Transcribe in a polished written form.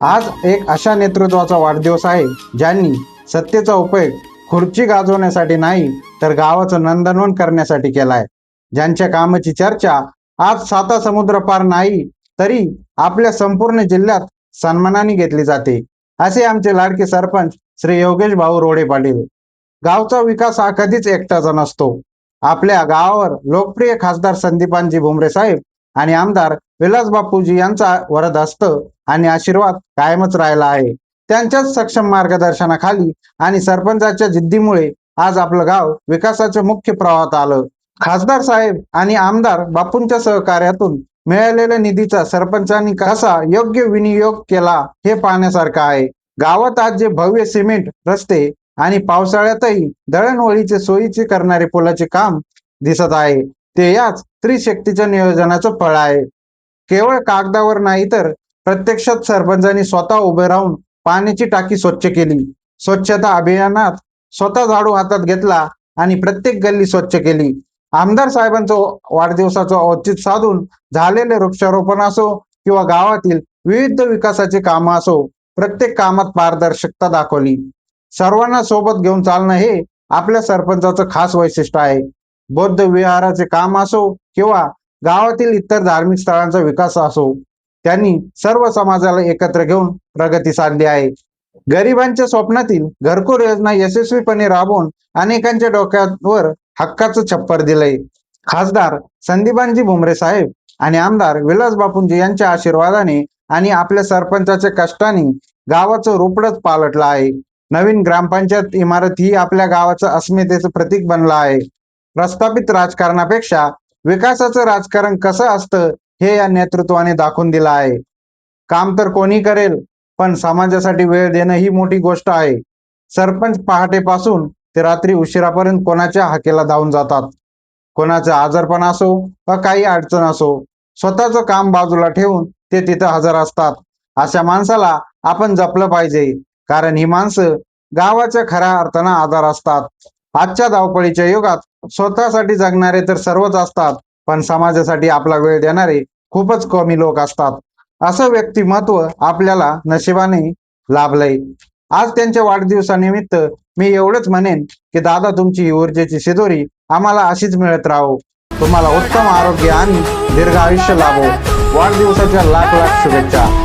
आज एक अशा नेतृत्वाचा वाढदिवस आहे ज्यांनी सत्तेचा उपयोग खुर्ची गाजवण्यासाठी नाही तर गावाचं नंदनवन करण्यासाठी केलाय. ज्यांच्या कामाची चर्चा आज साता समुद्र पार नाही तरी आपल्या संपूर्ण जिल्ह्यात सन्मानाने घेतली जाते. असे आमचे लाडके सरपंच श्री योगेश भाऊ रोडे पाटील. गावचा विकास हा कधीच एकटाचा नसतो. आपल्या गावावर लोकप्रिय खासदार संदीपानजी भुमरे साहेब आणि आमदार विलास बापूजी यांचा वरदहस्त आणि आशीर्वाद कायमच राहिला आहे. त्यांच्याच सक्षम मार्गदर्शनाखाली आणि सरपंचाच्या जिद्दीमुळे आज आपलं गाव विकासाच्या मुख्य प्रवाहात आलं. खासदार साहेब आणि आमदार बापूंच्या सहकार्यातून मिळालेल्या निधीचा सरपंचांनी कसा योग्य विनियोग केला हे पाहण्यासारखं आहे. गावात आज जे भव्य सिमेंट रस्ते आणि पावसाळ्यातही दळणवळीचे सोयीचे करणारे पुलाचे काम दिसत आहे ते याच त्रिशक्तीच्या नियोजनाचं फळ आहे. केवळ कागदावर नाही तर प्रत्यक्षात सरपंचांनी स्वतः उभे राहून पाण्याची टाकी स्वच्छ केली. स्वच्छता अभियानात स्वतः झाडू हातात घेतला आणि प्रत्येक गल्ली स्वच्छ केली. आमदार साहेबांचं वाढदिवसाचं औचित्य साधून झालेले वृक्षारोपण असो किंवा गावातील विविध विकासाचे कामं असो, प्रत्येक कामात पारदर्शकता दाखवली. सर्वांना सोबत घेऊन चालणं हे आपल्या सरपंचाचं खास वैशिष्ट्य आहे. बौद्ध विहाराचे काम असो किंवा गावातील इतर धार्मिक स्थळांचा विकास असो, त्यांनी सर्व समाजाला एकत्र घेऊन प्रगती साधली आहे. गरिबांच्या स्वप्नातील घरकुल योजना यशस्वीपणे राबवून अनेकांच्या डोक्यावर हक्काचं छप्पर दिलंय. खासदार संदीपानजी भुमरे साहेब आणि आमदार विलास बापूंजी यांच्या आशीर्वादाने आणि आपल्या सरपंचाच्या कष्टाने गावाचं रूपच पालटलं आहे. नवीन ग्रामपंचायत इमारत ही आपल्या गावाचं अस्मितेचं प्रतीक बनलं आहे. प्रस्थापित राजकारणापेक्षा विकासाचं राजकारण कसं असतं हे या नेतृत्वाने दाखवून दिलं आहे. काम तर कोणी करेल पण समाजासाठी वेळ देणं ही मोठी गोष्ट आहे. सरपंच पहाटेपासून ते रात्री उशिरापर्यंत कोणाच्या हाकेला धावून जातात. कोणाचं आजारपण असो वा काही अडचण असो, स्वतःचं काम बाजूला ठेवून ते तिथं हजर असतात. अशा माणसाला आपण जपलं पाहिजे, कारण ही माणसं गावाच्या खऱ्या अर्थानं आधार असतात. आजच्या धावपळीच्या युगात स्वतःसाठी जगणारे तर सर्वच असतात, पण समाजासाठी आपला वेळ देणारे खूपच कमी लोक असतात. असं व्यक्तिमत्व आपल्याला नशिबाने लाभलंय. आज त्यांच्या वाढदिवसानिमित्त मी एवढंच म्हणेन की दादा, तुमची ही ऊर्जेची शिदोरी आम्हाला अशीच मिळत राहो. तुम्हाला उत्तम आरोग्य आणि दीर्घ आयुष्य लाभो. वाढदिवसाच्या लाख लाख शुभेच्छा.